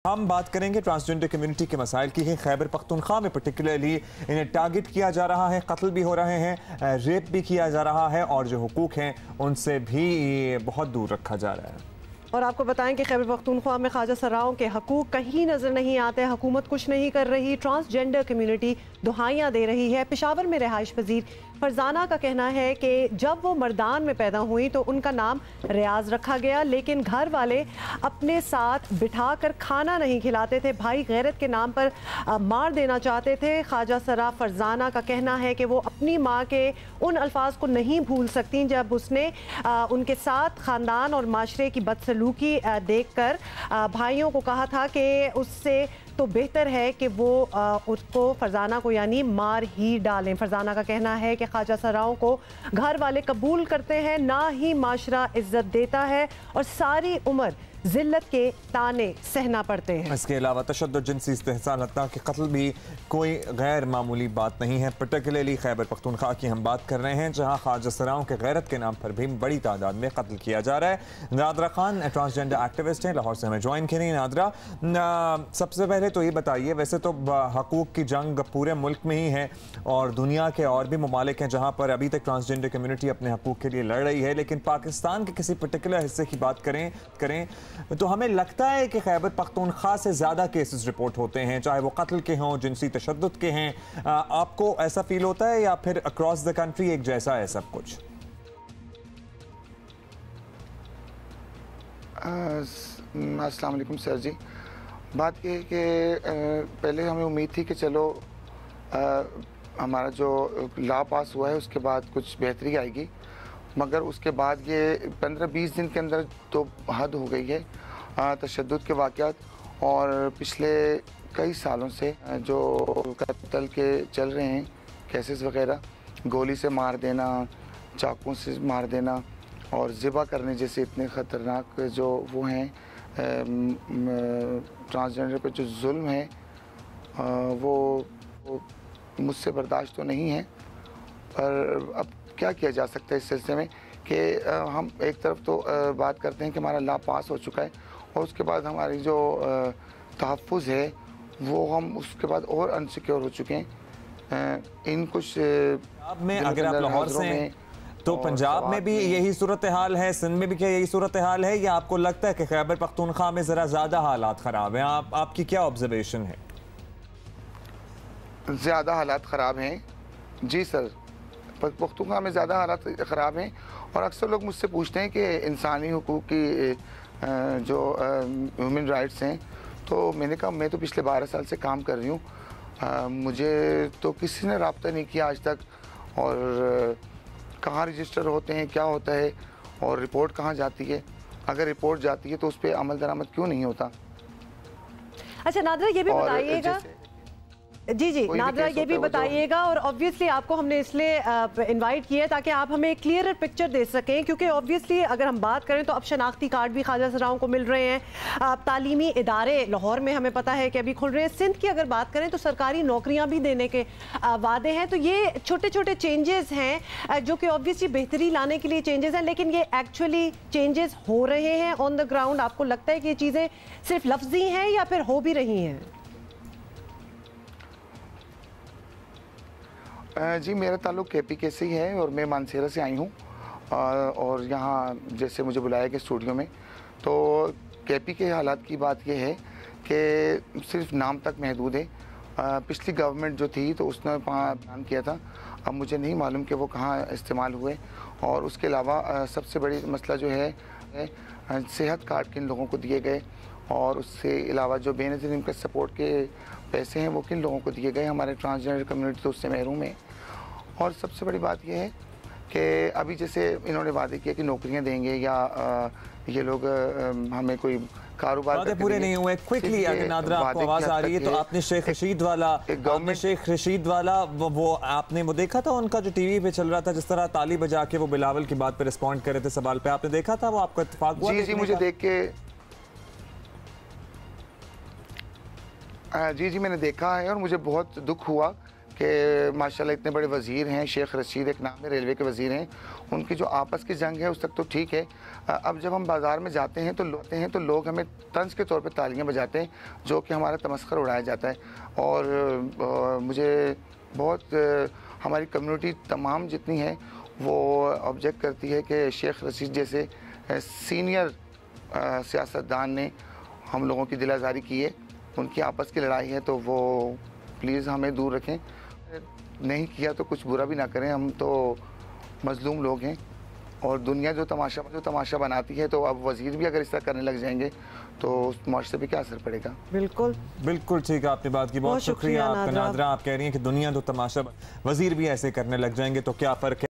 हम बात करेंगे ट्रांसजेंडर कम्युनिटी के मसाइल की। खैबर पख्तूनख्वा में पर्टिकुलरली इन्हें टारगेट किया जा रहा है, कत्ल भी हो रहे हैं, रेप भी किया जा रहा है और जो हुकूक हैं उनसे भी बहुत दूर रखा जा रहा है। और आपको बताएं कि खैबर पख्तूनख्वा में ख्वाजा सराओं के हकूक कहीं नजर नहीं आते, हुकूमत कुछ नहीं कर रही, ट्रांसजेंडर कम्युनिटी दुहाइयाँ दे रही है। पेशावर में रिहाइश पजीर फरजाना का कहना है कि जब वो मर्दान में पैदा हुई तो उनका नाम रियाज रखा गया, लेकिन घर वाले अपने साथ बिठा कर खाना नहीं खिलाते थे, भाई गैरत के नाम पर मार देना चाहते थे। ख्वाजा सरा फरजाना का कहना है कि वो अपनी माँ के उन अल्फाज को नहीं भूल सकती जब उसने उनके साथ ख़ानदान और माशरे की बदसलूकी देखकर भाइयों को कहा था कि उससे तो बेहतर है कि वो उसको फरजाना को यानी मार ही डालें। फरजाना का कहना है कि ख्वाजा सराओं को घर वाले कबूल करते हैं, ना ही माशरा इज्जत देता है और सारी उम्र जिल्लत के ताने सहना पड़ते हैं। इसके अलावा तशद्दुद, जिनसी इस्तेहसाल, हत्ता कि कत्ल भी कोई गैर मामूली बात नहीं है। पर्टिकुलरली खैबर पख्तूनख्वा की हम बात कर रहे हैं जहां ख्वाजा सराओं के गैरत के नाम पर भी बड़ी तादाद में कत्ल किया जा रहा है। नादरा खान ट्रांसजेंडर एक्टिविस्ट हैं, लाहौर से हमें ज्वाइन करें। नादरा, सबसे पहले तो ये बताइए, वैसे तो हकूक़ की जंग पूरे मुल्क में ही है और दुनिया के और भी ममालिक हैं जहाँ पर अभी तक ट्रांसजेंडर कम्यूनिटी अपने हकूक़ के लिए लड़ रही है, लेकिन पाकिस्तान के किसी पर्टिकुलर हिस्से की बात करें तो हमें लगता है कि खैबर पख्तूनख्वा से ज़्यादा केसेस रिपोर्ट होते हैं, चाहे वो कत्ल के हों, जिनसी तशद्दुद के हैं। आपको ऐसा फील होता है या फिर अक्रॉस द कंट्री एक जैसा है सब कुछ? अस्सलाम वालेकुम सर जी। बात ये है कि पहले हमें उम्मीद थी कि चलो हमारा जो लॉ पास हुआ है उसके बाद कुछ बेहतरी आएगी, मगर उसके बाद ये 15-20 दिन के अंदर तो हद हो गई है तशद्दुद के वाक़यात। और पिछले कई सालों से जो कत्ल के चल रहे हैं केसेस वगैरह, गोली से मार देना, चाकू से मार देना और ज़िबा करने जैसे इतने ख़तरनाक जो वो हैं ट्रांसजेंडर पे जो जुल्म है वो मुझसे बर्दाश्त तो नहीं है। पर अब क्या किया जा सकता है इस सिलसिले में कि हम एक तरफ तो बात करते हैं कि हमारा लॉ पास हो चुका है और उसके बाद हमारी जो तहफ़्फ़ुज़ है वो हम उसके बाद और अनसिक्योर हो चुके हैं। इन कुछ में अगर आप लाहौर से हैं तो पंजाब में भी यही सूरत हाल है, सिंध में भी क्या यही सूरत हाल है, या आपको लगता है कि खैबर पख्तूनख्वा में ज़रा ज़्यादा हालात ख़राब हैं? आपकी क्या ऑब्जर्वेशन है? ज़्यादा हालात ख़राब हैं जी सर, पख्तूनख्वा में ज़्यादा हालात ख़राब हैं। और अक्सर लोग मुझसे पूछते हैं कि इंसानी हुकूक की जो ह्यूमन राइट्स हैं, तो मैंने कहा मैं तो पिछले 12 साल से काम कर रही हूँ, मुझे तो किसी ने रब्ता नहीं किया आज तक। और कहाँ रजिस्टर होते हैं, क्या होता है और रिपोर्ट कहाँ जाती है, अगर रिपोर्ट जाती है तो उस पर अमल दरामद क्यों नहीं होता। अच्छा नादरा, ये भी बताइएगा जी नादरा, ये भी बताइएगा, और ऑब्वियसली आपको हमने इसलिए इनवाइट किया है ताकि आप हमें एक क्लियर पिक्चर दे सकें, क्योंकि ऑब्वियसली अगर हम बात करें तो अब शनाख्ती कार्ड भी ख्वाजा सराओं को मिल रहे हैं, तालीमी इदारे लाहौर में हमें पता है कि अभी खुल रहे हैं, सिंध की अगर बात करें तो सरकारी नौकरियां भी देने के वादे हैं। तो ये छोटे छोटे चेंजेस हैं जो कि ऑब्वियसली बेहतरी लाने के लिए चेंजेस हैं, लेकिन ये एक्चुअली चेंजेस हो रहे हैं ऑन द ग्राउंड? आपको लगता है कि ये चीज़ें सिर्फ लफ्जी हैं या फिर हो भी रही हैं? जी, मेरा ताल्लुक़ KPK से ही है और मैं मानसेरा से आई हूँ और यहाँ जैसे मुझे बुलाया गया स्टूडियो में, तो KPK के हालात की बात यह है कि सिर्फ नाम तक महदूद है। पिछली गवर्नमेंट जो थी तो उसने प्लान किया था, अब मुझे नहीं मालूम कि वो कहाँ इस्तेमाल हुए। और उसके अलावा सबसे बड़ी मसला जो है सेहत कार्ड किन लोगों को दिए गए, और उससे अलावा जो बेनज़ीर इनकम सपोर्ट के पैसे हैं वो किन लोगों को दिए गए। हमारे ट्रांसजेंडर कम्युनिटी तो उससे महरूम है। और सबसे बड़ी बात यह है कि अभी जैसे इन्होंने वादे किया कि नौकरियां देंगे या ये लोग हमें कोई कारोबार पूरे नहीं हुए। क्विकली अगर नादरा आपको आवाज़ आ रही है तो आपने शेख रशीद वाला वो आपने वो देखा था, उनका जो टीवी पे चल रहा था जिस तरह ताली बजा के वो बिलावल की बात पे रिस्पॉन्ड कर रहे थे सवाल पे, आपने देखा था? वो आपका इत्तेफाक हुआ? जी मुझे देख के जी मैंने देखा है और मुझे बहुत दुख हुआ कि माशाल्लाह इतने बड़े वज़ीर हैं, शेख रशीद एक नाम है, रेलवे के वज़ीर हैं, उनकी जो आपस की जंग है उस तक तो ठीक है। अब जब हम बाज़ार में जाते हैं तो लोग हमें तंज के तौर पे तालियां बजाते हैं, जो कि हमारा तमस्खर उड़ाया जाता है। और मुझे बहुत हमारी कम्युनिटी तमाम जितनी है वो ऑब्जेक्ट करती है कि शेख रशीद जैसे सीनियर सियासतदान ने हम लोगों की दिल आज़ारी की है, उनकी आपस की लड़ाई है, तो वो प्लीज़ हमें दूर रखें। नहीं किया तो कुछ बुरा भी ना करें, हम तो मजलूम लोग हैं। और दुनिया जो तमाशा बनाती है, तो अब वज़ीर भी अगर इस तरह करने लग जाएंगे तो उस मुआशरे पे क्या असर पड़ेगा। बिल्कुल बिल्कुल ठीक है, आपने बात की, बहुत शुक्रिया आपका नादरा। आप कह रही हैं कि दुनिया तो तमाशा, वज़ीर भी ऐसे करने लग जाएंगे तो क्या फ़र्क है।